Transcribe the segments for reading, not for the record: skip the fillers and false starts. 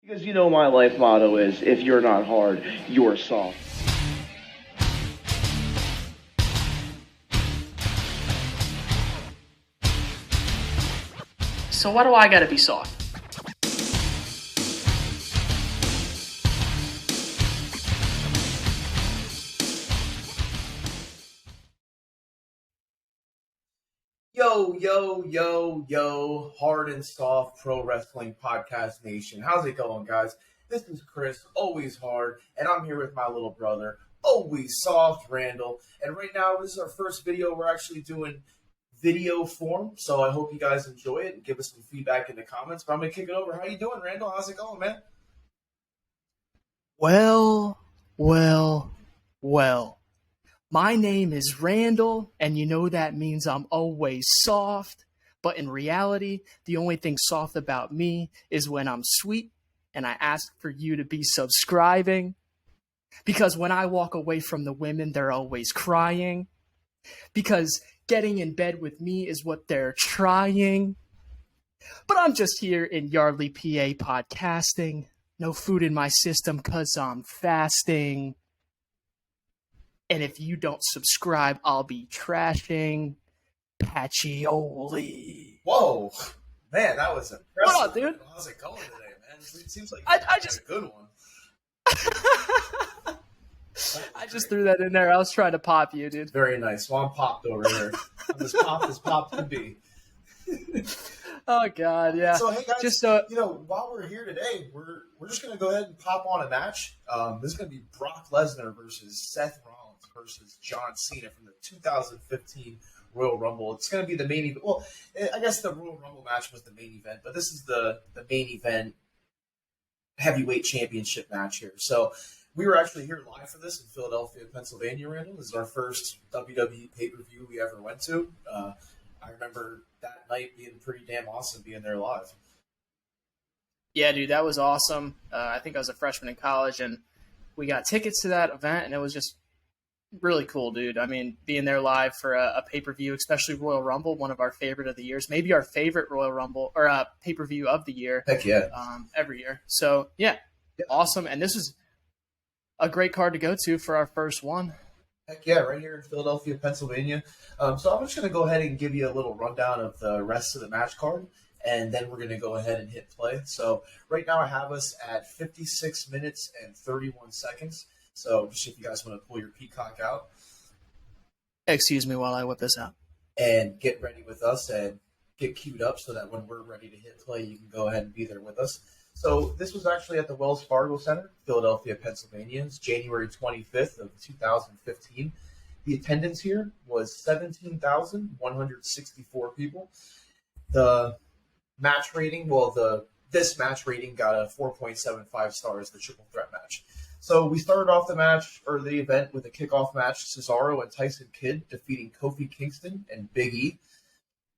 Because you know my life motto is, if you're not hard, you're soft. So why do I gotta be soft? Yo, Hard&Soft Pro Wrestling Podcast Nation. How's it going, guys? This is Chris, always hard, and I'm here with my little brother, always soft, Randall. And right now, this is our first video. We're actually doing video form, so I hope you guys enjoy it and give us some feedback in the comments. But I'm going to kick it over. How you doing, Randall? How's it going, man? Well. My name is Randall, and you know that means I'm always soft. But in reality, the only thing soft about me is when I'm sweet, and I ask for you to be subscribing. Because when I walk away from the women, they're always crying. Because getting in bed with me is what they're trying. But I'm just here in Yardley, PA podcasting. No food in my system 'cause I'm fasting. And if you don't subscribe, I'll be trashing Patchioli. Whoa, man, that was impressive. What up, dude? How's it going today, man? It seems like I just a good one. I just threw that in there. I was trying to pop you, dude. Very nice. Well, I'm popped over here. I'm as popped can be. Oh God, yeah. So hey guys, just while we're here today, we're just gonna go ahead and pop on a match. This is gonna be Brock Lesnar versus Seth Rollins versus John Cena from the 2015 Royal Rumble. It's gonna be the main event. Well, I guess the Royal Rumble match was the main event, but this is the main event heavyweight championship match here. So we were actually here live for this in Philadelphia, Pennsylvania, Randall. This is our first WWE pay-per-view we ever went to. I remember that night being pretty damn awesome being there live. yeah, dude, that was awesome. I think I was a freshman in college, and we got tickets to that event, and it was just really cool, dude. I mean, being there live for a pay-per-view, especially Royal Rumble, one of our favorite of the years, maybe our favorite Royal Rumble or pay-per-view of the year. Heck yeah. Every year. So, yeah, awesome. And this is a great card to go to for our first one. Heck yeah, right here in Philadelphia, Pennsylvania. So I'm just going to go ahead and give you a little rundown of the rest of the match card, and then we're going to go ahead and hit play. So right now I have us at 56 minutes and 31 seconds. So just if you guys want to pull your peacock out. Excuse me while I whip this out. And get ready with us and get queued up so that when we're ready to hit play, you can go ahead and be there with us. So this was actually at the Wells Fargo Center, Philadelphia, Pennsylvania. It's January 25th of 2015. The attendance here was 17,164 people. The match rating, this match rating got a 4.75 stars, the triple threat match. So we started off the event with a kickoff match, Cesaro and Tyson Kidd defeating Kofi Kingston and Big E.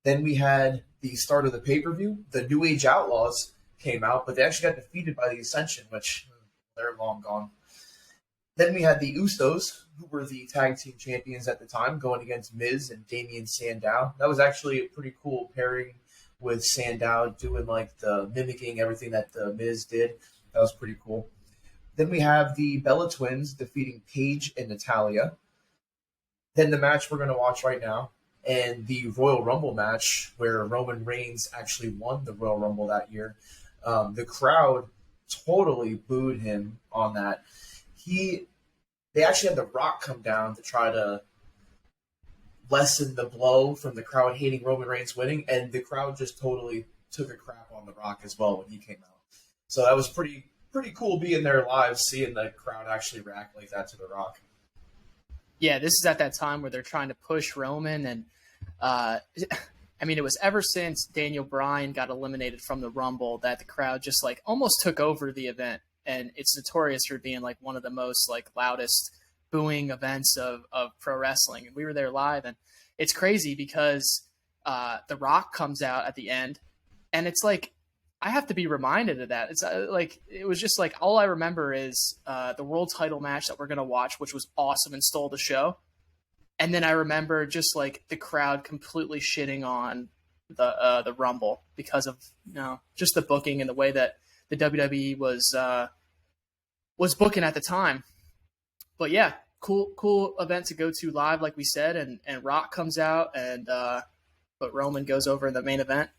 Then we had the start of the pay-per-view. The New Age Outlaws came out, but they actually got defeated by the Ascension, which they're long gone. Then we had the Usos, who were the tag team champions at the time, going against Miz and Damian Sandow. That was actually a pretty cool pairing with Sandow doing like the mimicking everything that the Miz did. That was pretty cool. Then we have the Bella Twins defeating Paige and Natalya. Then the match we're going to watch right now, and the Royal Rumble match where Roman Reigns actually won the Royal Rumble that year. The crowd totally booed him on that. They actually had The Rock come down to try to lessen the blow from the crowd hating Roman Reigns winning, and the crowd just totally took a crap on The Rock as well when he came out. So that was pretty cool being there live, seeing the crowd actually react like that to The Rock. Yeah, this is at that time where they're trying to push Roman, and it was ever since Daniel Bryan got eliminated from the Rumble that the crowd just like almost took over the event, and it's notorious for being like one of the most like loudest booing events of pro wrestling. And we were there live, and it's crazy because The Rock comes out at the end, and it's like I have to be reminded of that. It's it was just like all I remember is the world title match that we're gonna watch, which was awesome and stole the show. And then I remember just like the crowd completely shitting on the Rumble because of just the booking and the way that the WWE was booking at the time. But yeah, cool event to go to live, like we said, and Rock comes out, and but Roman goes over in the main event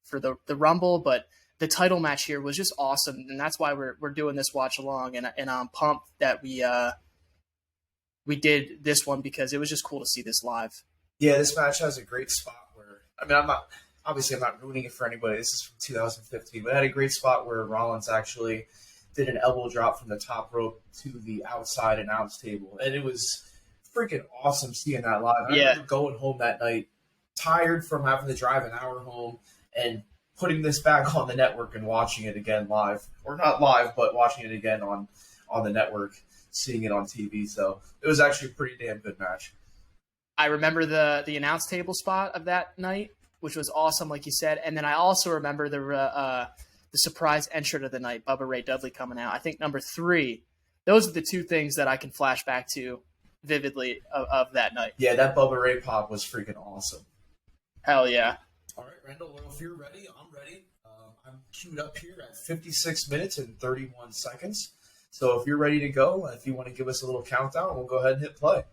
for the Rumble. But the title match here was just awesome, and that's why we're doing this watch along, and I'm pumped that we did this one because it was just cool to see this live. Yeah, this match has a great spot where, I mean, I'm not ruining it for anybody. This is from 2015, but it had a great spot where Rollins actually did an elbow drop from the top rope to the outside announce table, and it was freaking awesome seeing that live. I remember going home that night, tired from having to drive an hour home, and putting this back on the network and watching it again live, or not live, but watching it again on the network, seeing it on TV. So it was actually a pretty damn good match. I remember the announce table spot of that night, which was awesome, like you said, and then I also remember the surprise entrant of the night, Bubba Ray Dudley, coming out. I think number 3. Those are the 2 things that I can flash back to vividly of that night. Yeah, that Bubba Ray pop was freaking awesome. Hell yeah. All right, Randall, well, if you're ready, I'm ready. I'm queued up here at 56 minutes and 31 seconds. So if you're ready to go, if you want to give us a little countdown, we'll go ahead and hit play.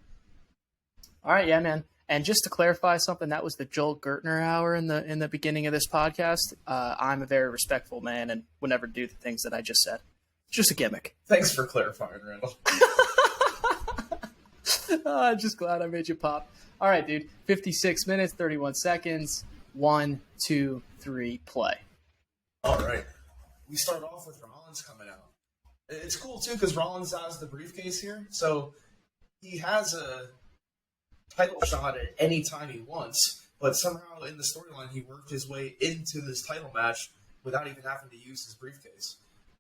All right, yeah, man. And just to clarify something, that was the Joel Gertner hour in the beginning of this podcast. I'm a very respectful man and would never do the things that I just said. It's just a gimmick. Thanks for clarifying, Randall. I'm just glad I made you pop. All right, dude. 56 minutes, 31 seconds. 1, 2, 3, play. All right. We start off with Rollins coming out. It's cool, too, because Rollins has the briefcase here. So he has a title shot at any time he wants, but somehow in the storyline he worked his way into this title match without even having to use his briefcase,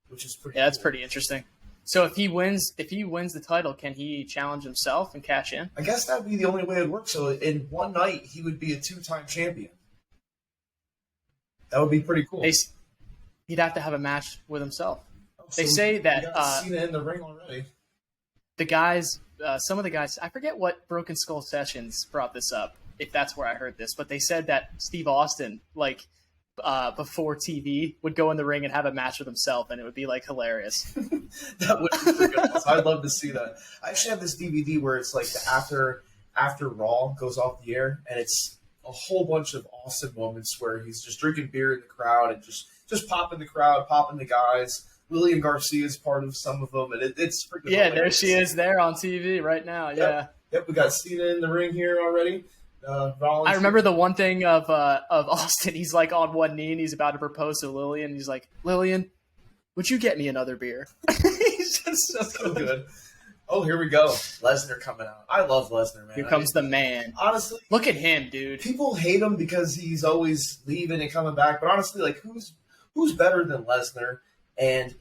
which is pretty. Yeah, that's cool. pretty interesting. So if he wins the title, can he challenge himself and cash in? I guess that would be the only way it would work. So in one night he would be a 2-time champion. That would be pretty cool. He'd have to have a match with himself. So they say that Cena in the ring already. The guys, some of the guys, I forget what Broken Skull Sessions brought this up, if that's where I heard this, but they said that Steve Austin, before TV, would go in the ring and have a match with himself, and it would be hilarious. That would be freaking awesome. I'd love to see that. I actually have this DVD where it's the after Raw goes off the air, and it's a whole bunch of awesome moments where he's just drinking beer in the crowd and just popping the crowd, popping the guys. Lillian Garcia is part of some of them, and it's freaking hilarious. There she is there on TV right now. Yep, we got Cena in the ring here already. Rollins. I remember the one thing of Austin. He's on one knee and he's about to propose to Lillian. He's like, "Lillian, would you get me another beer?" He's just so good. Oh, here we go. Lesnar coming out. I love Lesnar, man. Here comes the man. Honestly, look at him, dude. People hate him because he's always leaving and coming back. But honestly, who's better than Lesnar? And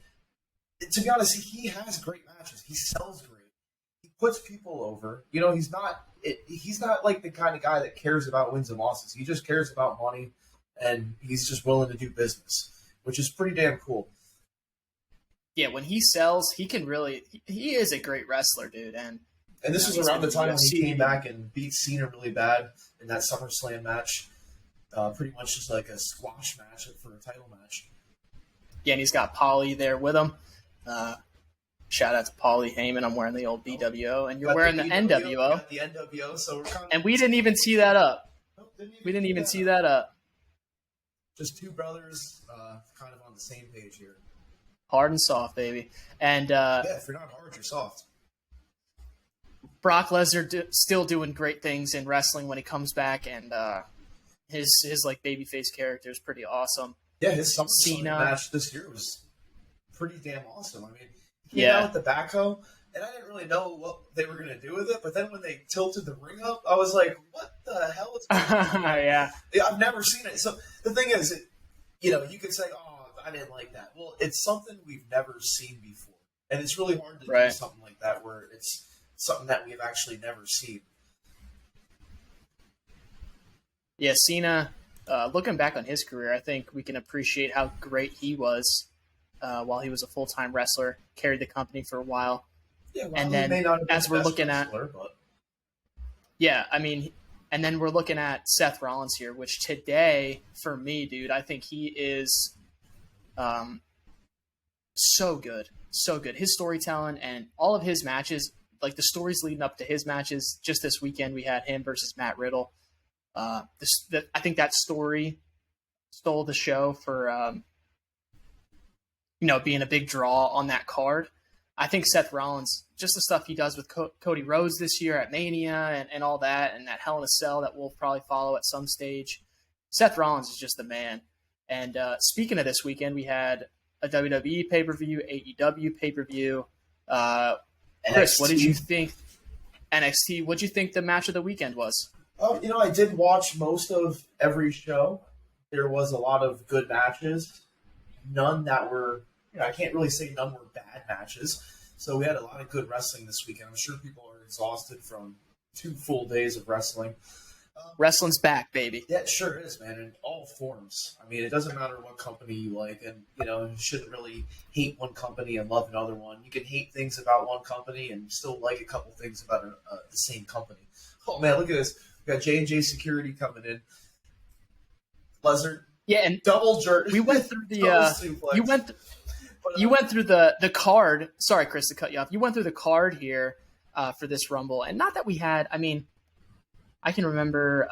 to be honest, he has great matches. He sells great. He puts people over. He's not the kind of guy that cares about wins and losses. He just cares about money, and he's just willing to do business, which is pretty damn cool. Yeah, when he sells, he can really. He is a great wrestler, dude. And this was around the time when he came back and beat Cena really bad in that SummerSlam match. Pretty much just like a squash match for a title match. Yeah, and he's got Polly there with him. Shout out to Paulie Heyman. I'm wearing the old BWO, and you're wearing the NWO. Got the NWO, so we're kind of... And we didn't even see that up. We didn't even see that up. Just two brothers, kind of on the same page here. Hard and soft, baby. And if you're not hard, you're soft. Brock Lesnar still doing great things in wrestling when he comes back, and his babyface character is pretty awesome. Yeah, his Cena match this year was pretty damn awesome. I mean, he came out with the backhoe, and I didn't really know what they were going to do with it, but then when they tilted the ring up, I was like, what the hell is going on? Yeah, I've never seen it. So the thing is, you could say, oh, I didn't like that. Well, it's something we've never seen before, and it's really hard to do something like that where it's something that we've actually never seen. Yeah, Cena, looking back on his career, I think we can appreciate how great he was while he was a full-time wrestler, carried the company for a while. Yeah, well, and then as we're looking wrestler, and then we're looking at Seth Rollins here, which today, for me, dude, I think he is So good. So good. His storytelling and all of his matches, like the stories leading up to his matches. Just this weekend, we had him versus Matt Riddle. I think that story stole the show for being a big draw on that card. I think Seth Rollins, just the stuff he does with Cody Rhodes this year at Mania and all that, and that Hell in a Cell that we'll probably follow at some stage. Seth Rollins is just the man. And speaking of this weekend, we had a WWE pay-per-view, AEW pay-per-view. Chris, what did you think? NXT, what did you think the match of the weekend was? Oh, I did watch most of every show. There was a lot of good matches. None that were, I can't really say none were bad matches. So we had a lot of good wrestling this weekend. I'm sure people are exhausted from 2 full days of wrestling. Wrestling's back, baby. Yeah, it sure is, man, in all forms. I mean, it doesn't matter what company you like, and, you shouldn't really hate one company and love another one. You can hate things about one company and still like a couple things about the same company. Oh, man, look at this. We got J&J Security coming in. Lesnar. Yeah, and double jerk. We went through the you went through the card. Sorry, Chris, to cut you off. You went through the card here for this Rumble, and not that we had. I mean, I can remember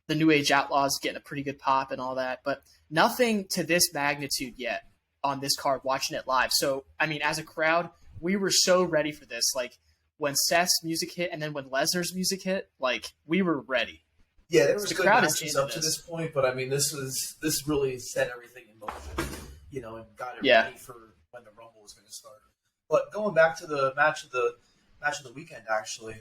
the New Age Outlaws getting a pretty good pop and all that, but nothing to this magnitude yet on this card. Watching it live, so I mean, as a crowd, we were so ready for this. Like when Seth's music hit, and then when Lesnar's music hit, like we were ready. Yeah, there was good matches up to this point, but I mean, this really set everything in motion, and got it ready for when the Rumble was going to start. But going back to the match of the weekend, actually,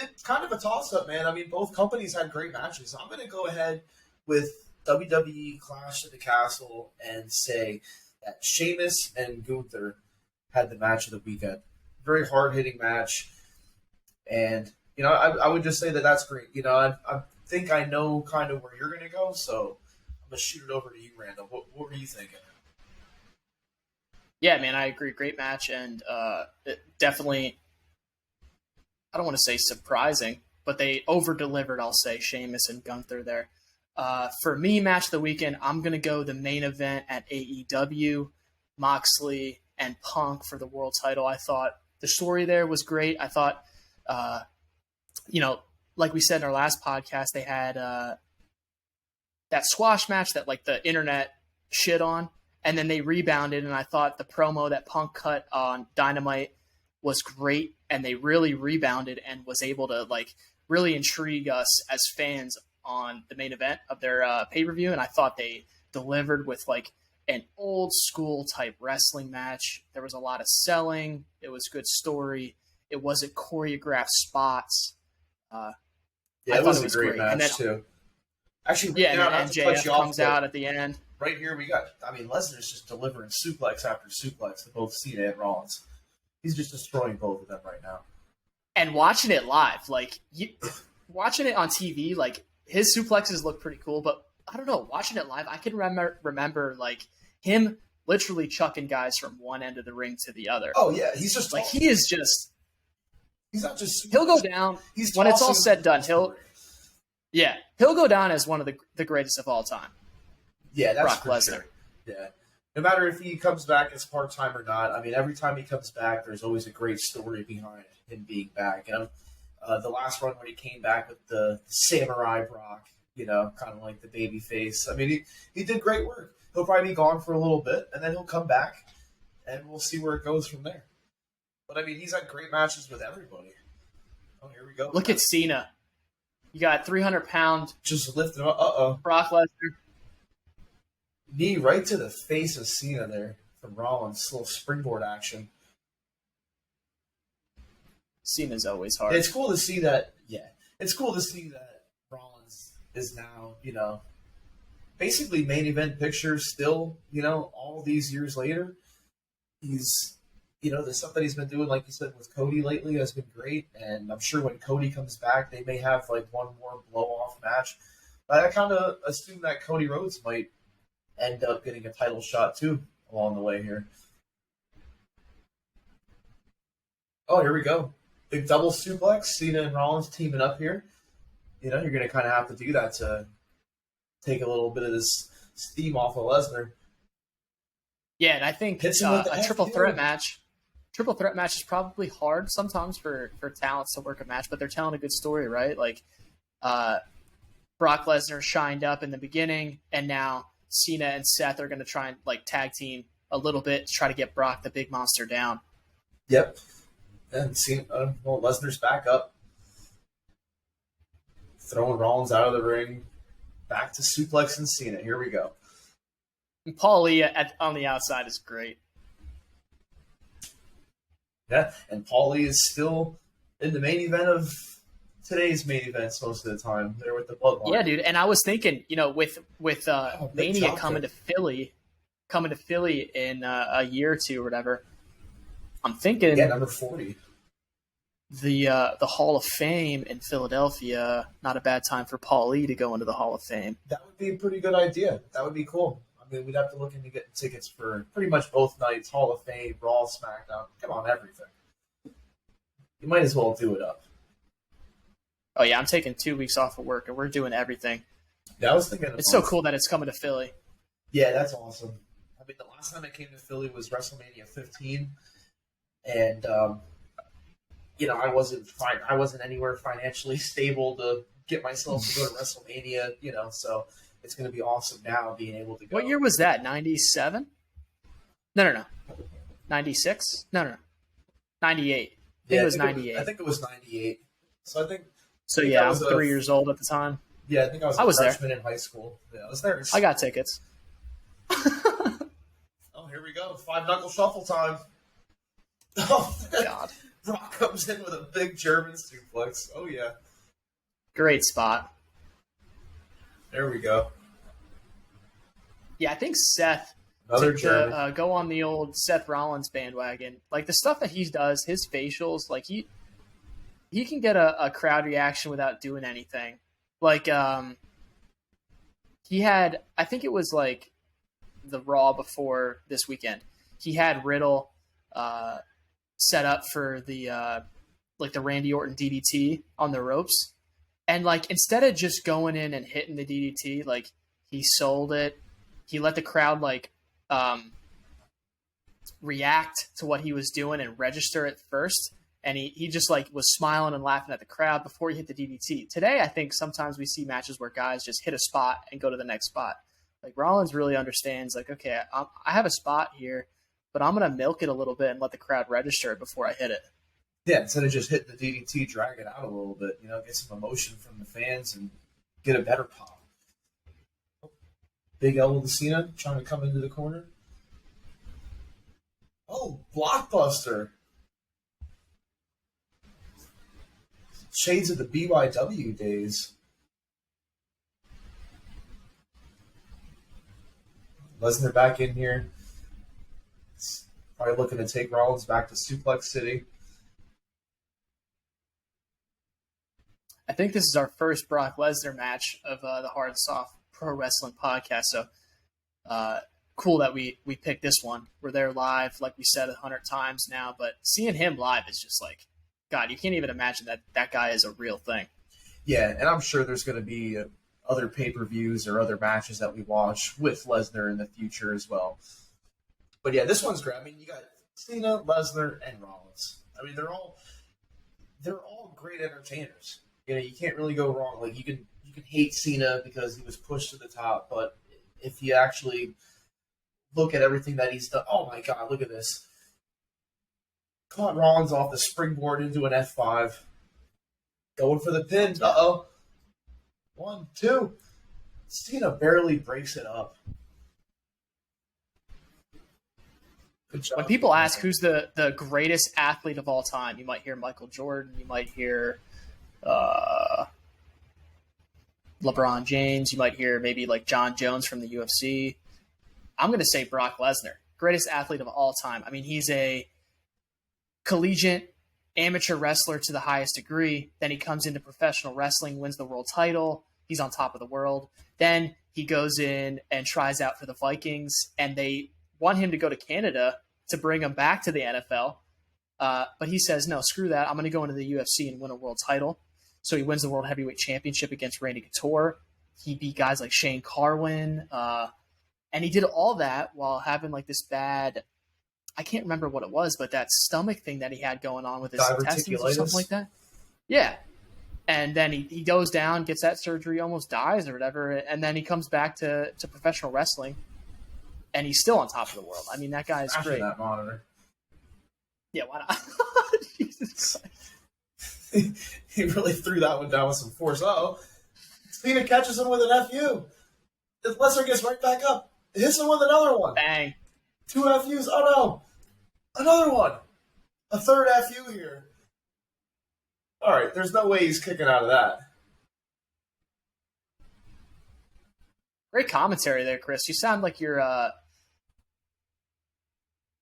it's kind of a toss-up, man. I mean, both companies had great matches. I'm going to go ahead with WWE Clash at the Castle and say that Sheamus and Gunther had the match of the weekend. Very hard-hitting match, and I would just say that that's great. I think I know kind of where you're going to go, so I'm going to shoot it over to you, Randall. What were you thinking? Yeah, man, I agree. Great match, and it definitely, I don't want to say surprising, but they over-delivered, I'll say, Sheamus and Gunther there. For me, match of the weekend, I'm going to go the main event at AEW, Moxley and Punk for the world title. I thought the story there was great. I thought like we said in our last podcast, they had that squash match that like the internet shit on, and then they rebounded. And I thought the promo that Punk cut on Dynamite was great, and they really rebounded and was able to like really intrigue us as fans on the main event of their pay-per-view. And I thought they delivered with like an old school type wrestling match. There was a lot of selling. It was good story. It wasn't choreographed spots. It was a great match too. Actually, and then MJF comes out at the end. Right here, we got. I mean, Lesnar's just delivering suplex after suplex to both Cena and Rollins. He's just destroying both of them right now. And watching it live, watching it on TV, like his suplexes look pretty cool. But I don't know, watching it live, I can remember like him literally chucking guys from one end of the ring to the other. Oh yeah, he's just like he is just. He's not just. He'll go down when it's all said and done. He'll go down as one of the greatest of all time. Yeah, that's Brock Lesnar. Sure. Yeah, no matter if he comes back as part time or not. I mean, every time he comes back, there's always a great story behind him being back. The last run when he came back with the samurai Brock, kind of like the baby face. I mean, he did great work. He'll probably be gone for a little bit, and then he'll come back, and we'll see where it goes from there. But, I mean, he's had great matches with everybody. Oh, here we go. Look at Cena. You got 300-pound. Just lifting up. Uh-oh. Brock Lesnar. Knee right to the face of Cena there from Rollins. A little springboard action. Cena's always hard. It's cool to see that. Yeah. It's cool to see that Rollins is now, basically main event picture still, all these years later. He's... the stuff that he's been doing, like you said, with Cody lately has been great. And I'm sure when Cody comes back, they may have like one more blow-off match. But I kind of assume that Cody Rhodes might end up getting a title shot too along the way here. Oh, here we go. Big double suplex. Cena and Rollins teaming up here. You're going to kind of have to do that to take a little bit of this steam off of Lesnar. Yeah, and I think Hits him with the a triple FQ. threat match. Triple threat match is probably hard sometimes for talents to work a match, but they're telling a good story, right? Like Brock Lesnar shined up in the beginning, and now Cena and Seth are going to try and like tag team a little bit to try to get Brock the big monster down. Yep. And Lesnar's back up, throwing Rollins out of the ring, back to suplex and Cena. Here we go. And Paul Lee on the outside is great. Yeah, and Paulie is still in the main event of today's main events most of the time. They're with the Bloodline. Yeah, dude. And I was thinking, with big Mania drop coming kick. to Philly in a year or two or whatever, I'm thinking Yeah, number 40. the Hall of Fame in Philadelphia. Not a bad time for Paul Lee to go into the Hall of Fame. That would be a pretty good idea. That would be cool. I mean, we'd have to look into getting tickets for pretty much both nights, Hall of Fame, Raw, SmackDown. Come on, everything. You might as well do it up. Oh yeah, I'm taking 2 weeks off of work and we're doing everything. Yeah, I was thinking. It's so cool that it's coming to Philly. Yeah, that's awesome. I mean, the last time I came to Philly was WrestleMania 15, and I wasn't anywhere financially stable to get myself to go to WrestleMania. So it's going to be awesome now being able to go. What year was that? 97? No. 96? No. 98. I think it was 98. I think it was 98. So I think. So I think yeah, I I was was 3 years old at the time. Yeah, I think I was a freshman in high school. Yeah, I was there. I got tickets. Oh, here we go. 5-knuckle shuffle time. Oh, God. Brock comes in with a big German suplex. Oh, yeah. Great spot. There we go. Yeah, I think Seth Another to German. go on the old Seth Rollins bandwagon. Like the stuff that he does, his facials, like he can get a crowd reaction without doing anything. Like he had, I think it was like the Raw before this weekend. He had Riddle set up for the the Randy Orton DDT on the ropes, and like instead of just going in and hitting the DDT, like he sold it. He let the crowd react to what he was doing and register it first. And he just like was smiling and laughing at the crowd before he hit the DDT. Today, I think sometimes we see matches where guys just hit a spot and go to the next spot. Like Rollins really understands, like, okay, I have a spot here, but I'm going to milk it a little bit and let the crowd register it before I hit it. Yeah, instead of just hitting the DDT, drag it out a little bit, get some emotion from the fans and get a better pop. Big elbow to Cena, trying to come into the corner. Oh, blockbuster. Shades of the BYW days. Lesnar back in here. Probably looking to take Rollins back to Suplex City. I think this is our first Brock Lesnar match of the Hard&Soft Pro Wrestling podcast. So cool that we picked this one. We're there live, like we said 100 times now, but seeing him live is just like, God, you can't even imagine that guy is a real thing. Yeah, and I'm sure there's going to be other pay-per-views or other matches that we watch with Lesnar in the future as well. But yeah, this one's great. I mean, you got Cena, Lesnar, and Rollins. I mean, they're all great entertainers. You can't really go wrong. Like you can hate Cena because he was pushed to the top, but if you actually look at everything that he's done, oh my God, look at this. Caught Rollins off the springboard into an F5. Going for the pin. Uh-oh. 1, 2. Cena barely breaks it up. Good job. When people ask who's the greatest athlete of all time, you might hear Michael Jordan, you might hear LeBron James, you might hear maybe like John Jones from the UFC. I'm going to say Brock Lesnar, greatest athlete of all time. I mean, he's a collegiate amateur wrestler to the highest degree. Then he comes into professional wrestling, wins the world title. He's on top of the world. Then he goes in and tries out for the Vikings, and they want him to go to Canada to bring him back to the NFL. But he says, no, screw that. I'm going to go into the UFC and win a world title. So he wins the World Heavyweight Championship against Randy Couture. He beat guys like Shane Carwin, And he did all that while having like this bad, I can't remember what it was, but that stomach thing that he had going on with his intestines or something like that. Yeah. And then he goes down, gets that surgery, almost dies or whatever, and then he comes back to professional wrestling, and he's still on top of the world. I mean, that guy is great. That monitor. Yeah, why not? Jesus Christ. He really threw that one down with some force. Uh-oh. Cena catches him with an FU. Lesnar gets right back up. Hits him with another one. Bang. 2 FUs. Oh, no. Another one. A third FU here. All right, there's no way he's kicking out of that. Great commentary there, Chris. You sound like you're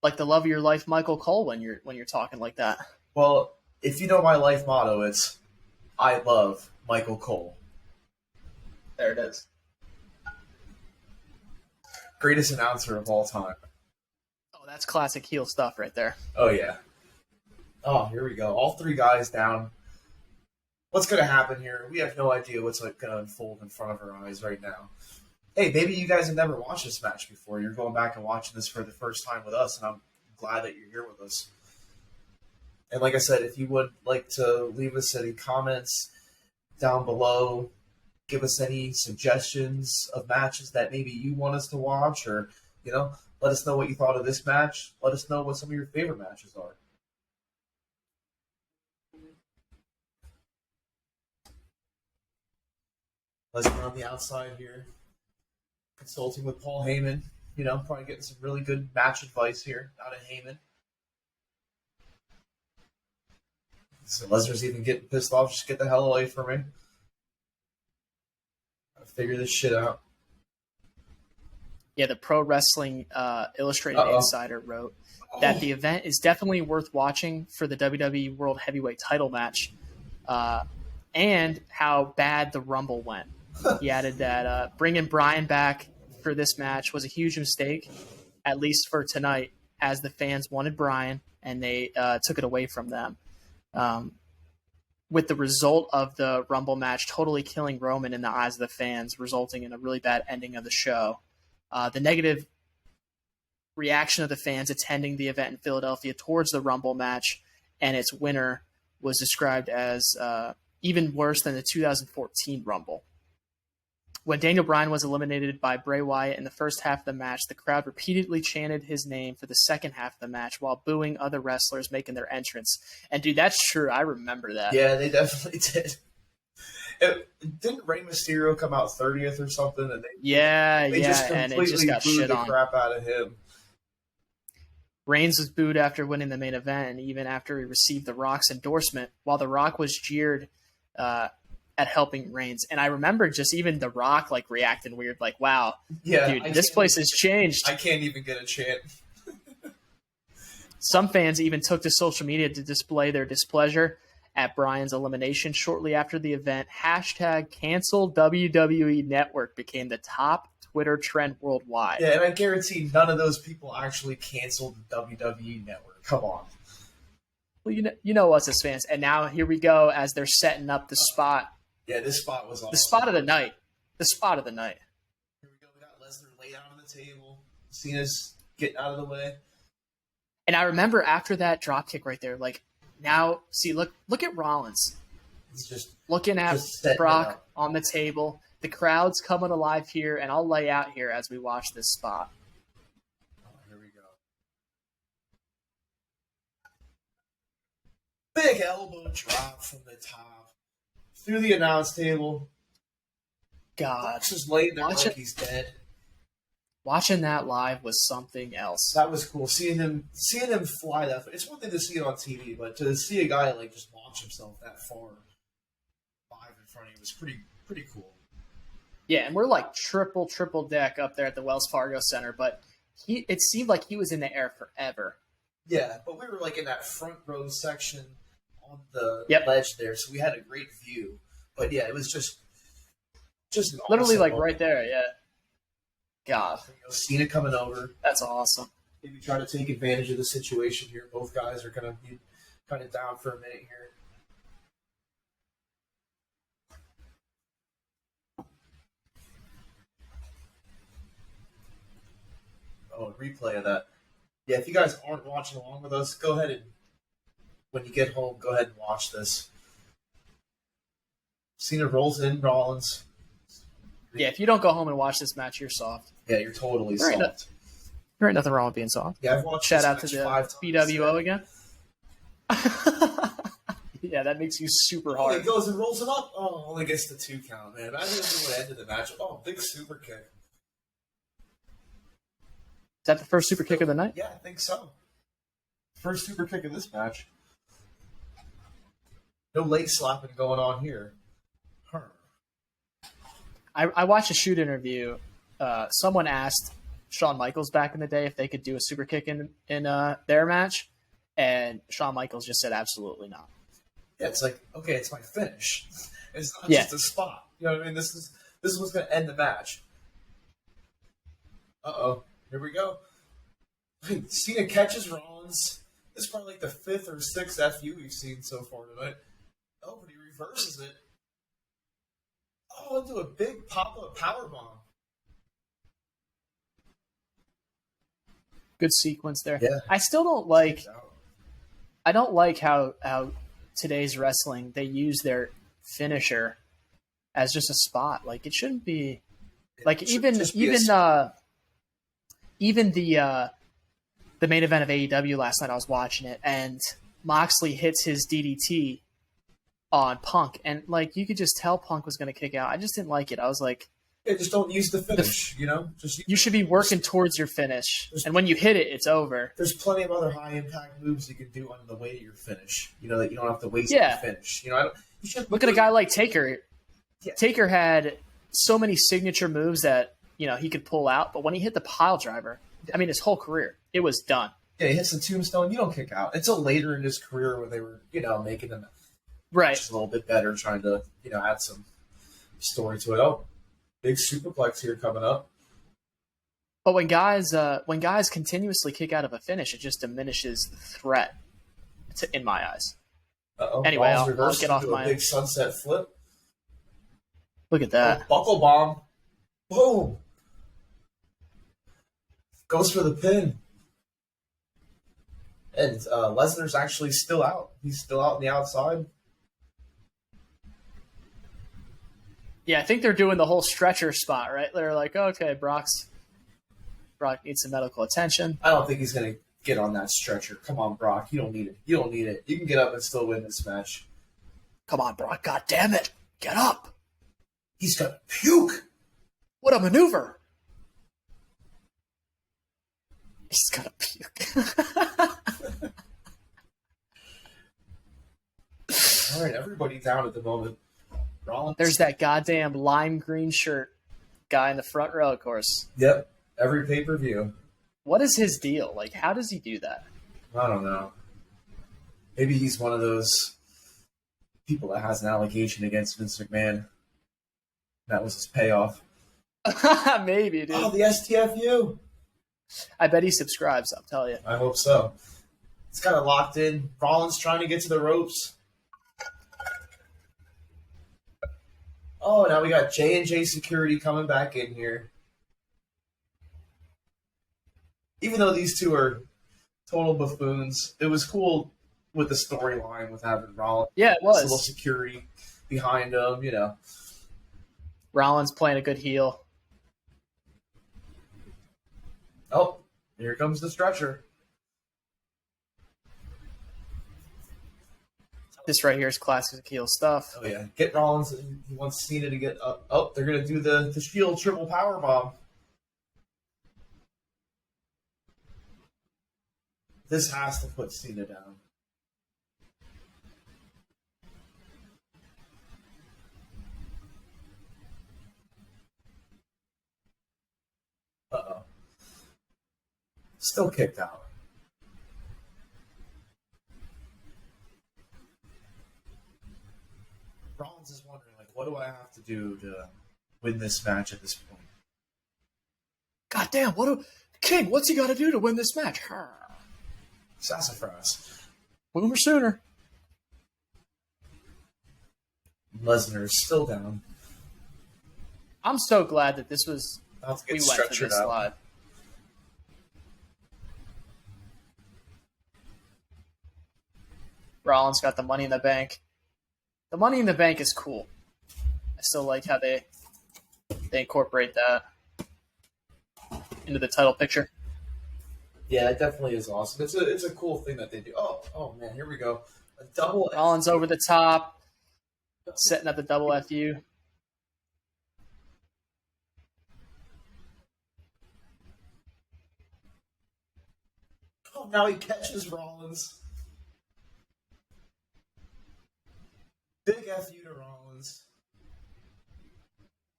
like the love of your life, Michael Cole, when you're talking like that. Well, if you know my life motto, it's I love Michael Cole. There it is. Greatest announcer of all time. Oh, that's classic heel stuff right there. Oh, yeah. Oh, here we go. All 3 guys down. What's going to happen here? We have no idea what's going to unfold in front of our eyes right now. Hey, maybe you guys have never watched this match before. You're going back and watching this for the first time with us, and I'm glad that you're here with us. And like I said, if you would like to leave us any comments down below, give us any suggestions of matches that maybe you want us to watch, or, let us know what you thought of this match. Let us know what some of your favorite matches are. Lesnar on the outside here, consulting with Paul Heyman. Probably getting some really good match advice here out of Heyman. So Lesnar's even getting pissed off. Just get the hell away from me. Gotta figure this shit out. Yeah, the Pro Wrestling Illustrated Insider wrote that the event is definitely worth watching for the WWE World Heavyweight title match, and how bad the Rumble went. He added that bringing Bryan back for this match was a huge mistake, at least for tonight, as the fans wanted Bryan, and they took it away from them. With the result of the Rumble match totally killing Roman in the eyes of the fans, resulting in a really bad ending of the show. The negative reaction of the fans attending the event in Philadelphia towards the Rumble match and its winner was described as even worse than the 2014 Rumble. When Daniel Bryan was eliminated by Bray Wyatt in the first half of the match, the crowd repeatedly chanted his name for the second half of the match while booing other wrestlers making their entrance. And, dude, that's true. I remember that. Yeah, they definitely did. Didn't Rey Mysterio come out 30th or something? And they just and it just got shit on. Crap out of him. Reigns was booed after winning the main event, and even after he received The Rock's endorsement, while The Rock was jeered at helping Reigns. And I remember just even The Rock reacting weird, wow, dude, this place has changed. I can't even get a chant. Some fans even took to social media to display their displeasure at Bryan's elimination shortly after the event. #cancel WWE Network became the top Twitter trend worldwide. Yeah, and I guarantee none of those people actually canceled the WWE Network. Come on. Well, you know us as fans. And now here we go as they're setting up the spot. Yeah, this spot was awesome. The spot of the night. The spot of the night. Here we go. We got Lesnar laid out on the table. Cena's getting out of the way. And I remember after that dropkick right there, now, see, look at Rollins. He's just looking at Brock on the table. The crowd's coming alive here, and I'll lay out here as we watch this spot. Oh, here we go. Big elbow drop from the top. Through the announce table. God. Brock's just laying there like he's dead. Watching that live was something else. That was cool. Seeing him fly that far. It's one thing to see it on TV, but to see a guy just launch himself that far live in front of you was pretty cool. Yeah, and we're triple deck up there at the Wells Fargo Center, but it seemed like he was in the air forever. Yeah, but we were in that front row section on the ledge there, so we had a great view. But yeah, it was just an literally awesome right there. Yeah. God. Cena coming over. That's awesome. Maybe try to take advantage of the situation here. Both guys are going to be kind of down for a minute here. a replay of that. Yeah, if you guys aren't watching along with us, go ahead and when you get home, go ahead and watch this. Cena rolls in Rollins. Yeah, if you don't go home and watch this match, you're soft. Yeah, you're totally There ain't soft. There ain't nothing wrong with being soft. Yeah, I've watched Shout this out to match the 5 times. BWO again. Yeah, that makes you super Oh, hard. he goes and rolls him up. Oh, only gets the 2 count, man. Imagine if it would end the match. Oh, big super kick. Is that the first super kick of the night? Yeah, I think so. First super kick of this match. No leg slapping going on here. I watched a shoot interview. Someone asked Shawn Michaels back in the day if they could do a super kick in their match, and Shawn Michaels just said absolutely not. Yeah, it's like, okay, it's my finish. It's not Yeah. just a spot. You know what I mean? This is what's going to end the match. Uh-oh. Here we go. Cena catches Rollins. This is probably like the 5th or 6th FU we've seen so far tonight. Oh, but he reverses it. Oh, into a big pop-up powerbomb. Good sequence there. Yeah. I still don't like. I don't like how today's wrestling they use their finisher as just a spot. Like it shouldn't be. Like even the main event of AEW last night, I was watching it, and Moxley hits his DDT on Punk, and like you could just tell Punk was going to kick out. I just didn't like it. I was like, yeah, just don't use the finish, you know? You should be working towards your finish, and when you hit it, it's over. There's plenty of other high-impact moves you can do on the way to your finish, you know, that you don't have to waste Yeah. your finish. You know, Look at a guy like Taker. Yeah. Taker had so many signature moves that, you know, he could pull out, but when he hit the pile driver, I mean, his whole career, it was done. Yeah, he hits the tombstone, you don't kick out. Until later in his career where they were, you know, making him Right. just a little bit better, trying to, you know, add some story to it. Oh, big superplex here coming up. But when guys continuously kick out of a finish, it just diminishes the threat, in my eyes. Uh-oh. Anyway, Ball's I'll reversed get off into a my- big sunset flip. Look at that. Oh, buckle bomb. Boom. Goes for the pin. And Lesnar's actually still out. He's still out on the outside. Yeah, I think they're doing the whole stretcher spot, right? They're like, okay, Brock needs some medical attention. I don't think he's going to get on that stretcher. Come on, Brock. You don't need it. You don't need it. You can get up and still win this match. Come on, Brock. God damn it. Get up. He's going to puke. What a maneuver. He's going to puke. All right, everybody down at the moment. Rollins. There's that goddamn lime green shirt guy in the front row, of course. Yep, every pay-per-view. What is his deal? Like, how does he do that? I don't know. Maybe he's one of those people that has an allegation against Vince McMahon. That was his payoff. Maybe, dude. Oh, the STFU. I bet he subscribes, I'll tell you. I hope so. It's kind of locked in. Rollins trying to get to the ropes. Oh, now we got J&J Security coming back in here. Even though these two are total buffoons, it was cool with the storyline with having Rollins. Yeah, it was. A little security behind him, you know. Rollins playing a good heel. Oh, here comes the stretcher. This right here is classic heel stuff. Oh, yeah. Get Rollins. He wants Cena to get up. Oh, they're going to do the Shield triple power bomb. This has to put Cena down. Uh-oh. Still kicked out. Rollins is wondering, like, what do I have to do to win this match at this point? God damn, King, what's he got to do to win this match? Sassafras. Boomer sooner. Lesnar is still down. I'm so glad that this was About to we get went to stretchered this out. live. Rollins got the Money in the Bank. The Money in the Bank is cool. I still like how they incorporate that into the title picture. Yeah, it definitely is awesome. It's a cool thing that they do. Oh man, here we go. A double Rollins over the top, setting up the double FU. Oh, now he catches Rollins. Big FU to Rollins.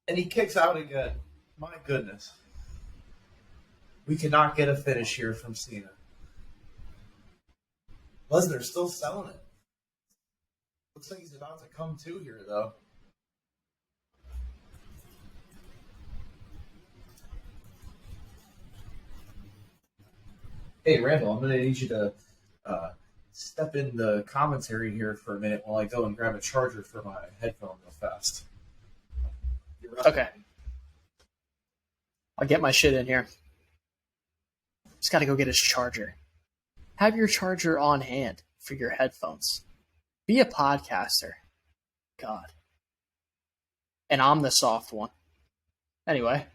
And he kicks out again. My goodness. We cannot get a finish here from Cena. Lesnar's still selling it. Looks like he's about to come to here, though. Hey, Randall, I'm going to need you to step in the commentary here for a minute while I go and grab a charger for my headphone real fast. Okay. I'll get my shit in here. Just got to go get his charger. Have your charger on hand for your headphones. Be a podcaster. God. And I'm the soft one. Anyway.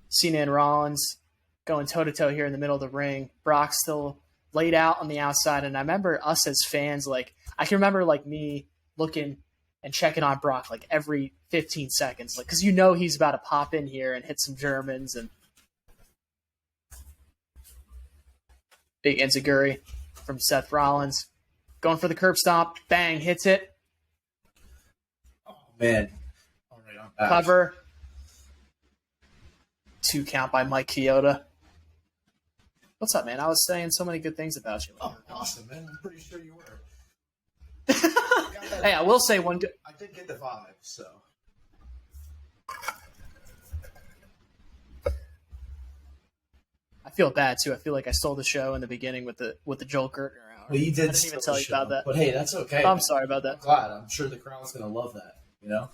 Cena and Rollins going toe-to-toe here in the middle of the ring. Brock still laid out on the outside. And I remember us as fans, like, I can remember, like, me looking and checking on Brock, like, every 15 seconds. Like, because you know he's about to pop in here and hit some Germans and big enziguri from Seth Rollins. Going for the curb stomp. Bang. Hits it. Oh, man. All right, I'm back. Cover. 2 count by Mike Chioda. What's up, man? I was saying so many good things about you. Oh, awesome, man. I'm pretty sure you were. Hey, I will say one good... I did get the vibe, so... I feel bad, too. I feel like I stole the show in the beginning with the Joel Gertner hour. Well, you did I didn't even tell you about that. But hey, that's okay. I'm sorry about that. I'm glad. I'm sure the crowd's going to love that, you know?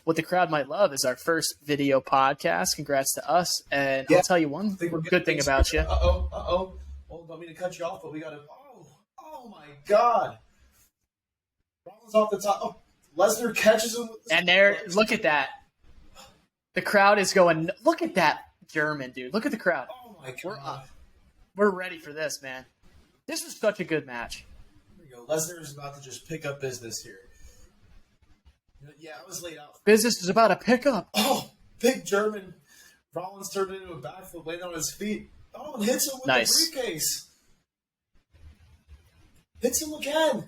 What the crowd might love is our first video podcast. Congrats to us. And I'll tell you one good thing about you. Uh-oh. Well, don't mean to cut you off, but we got to... Oh, my God. Rollins off the top. Oh, Lesnar catches him. And there, look at that. The crowd is going, look at that German, dude. Look at the crowd. Oh, my God. We're up. We're ready for this, man. This was such a good match. Here we go. Lesnar is about to just pick up business here. Yeah, I was laid out. Business is about to pick up. Oh, big German. Rollins turned into a backflip, landing on his feet. Oh, and hits him with the briefcase. Hits him again.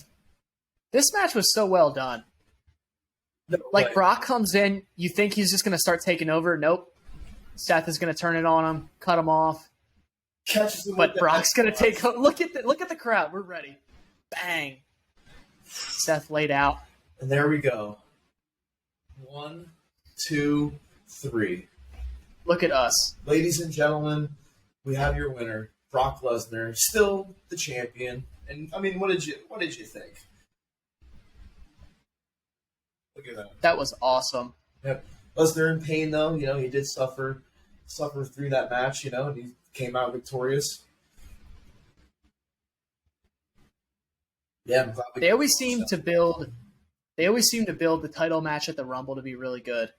This match was so well done. No like, way. Brock comes in, you think he's just going to start taking over. Nope. Seth is going to turn it on him, cut him off. Catches him but Brock's going to take over. Look at the crowd. We're ready. Bang. Seth laid out. And there we go. 1, 2, 3. Look at us. Ladies and gentlemen, we have your winner, Brock Lesnar, still the champion. And I mean, what did you think? Look at that. That was awesome. Yep. Lesnar in pain though, you know, he did suffer through that match, you know, and he came out victorious. Yeah, I'm glad they always seem to build the title match at the Rumble to be really good.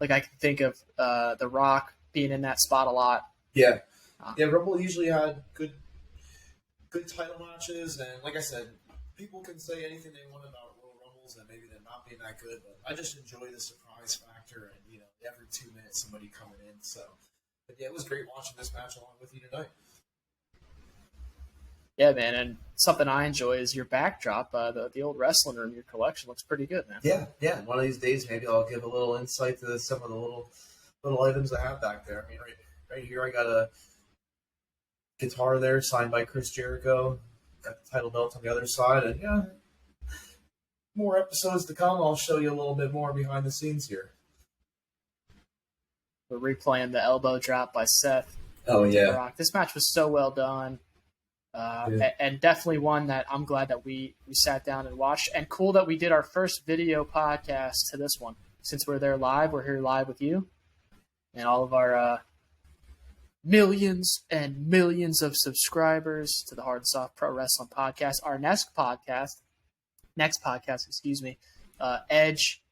Like, I can think of The Rock being in that spot a lot. Yeah. Yeah, Rumble usually had good title matches, and like I said, people can say anything they want about Royal Rumbles and maybe they're not being that good, but I just enjoy the surprise factor and, you know, every 2 minutes somebody coming in. So, but yeah, it was great watching this match along with you tonight. Yeah, man, and something I enjoy is your backdrop. The old wrestling room, your collection looks pretty good, man. Yeah. One of these days, maybe I'll give a little insight to some of the little items I have back there. I mean, right here, I got a guitar there signed by Chris Jericho. Got the title belt on the other side, and yeah, more episodes to come. I'll show you a little bit more behind the scenes here. We're replaying the elbow drop by Seth. Oh yeah, Rock. This match was so well done. And definitely one that I'm glad that we sat down and watched. And cool that we did our first video podcast to this one. Since we're there live, we're here live with you. And all of our millions and millions of subscribers to the Hard and Soft Pro Wrestling Podcast. Our next podcast, Edge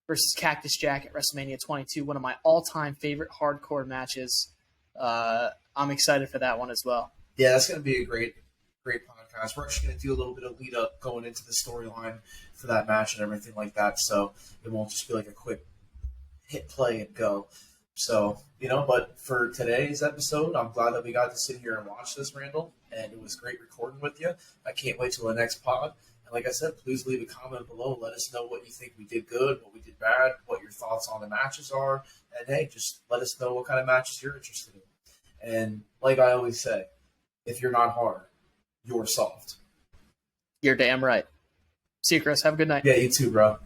versus Cactus Jack at WrestleMania 22, one of my all-time favorite hardcore matches. I'm excited for that one as well. Yeah, that's going to be a great podcast. We're actually going to do a little bit of lead up going into the storyline for that match and everything like that, so it won't just be like a quick hit play and go. So, but for today's episode, I'm glad that we got to sit here and watch this, Randall, and it was great recording with you. I can't wait till the next pod. And like I said, please leave a comment below. Let us know what you think we did good, what we did bad, what your thoughts on the matches are. And, hey, just let us know what kind of matches you're interested in. And like I always say, if you're not hard, you're soft. You're damn right. See you, Chris. Have a good night. Yeah, you too, bro.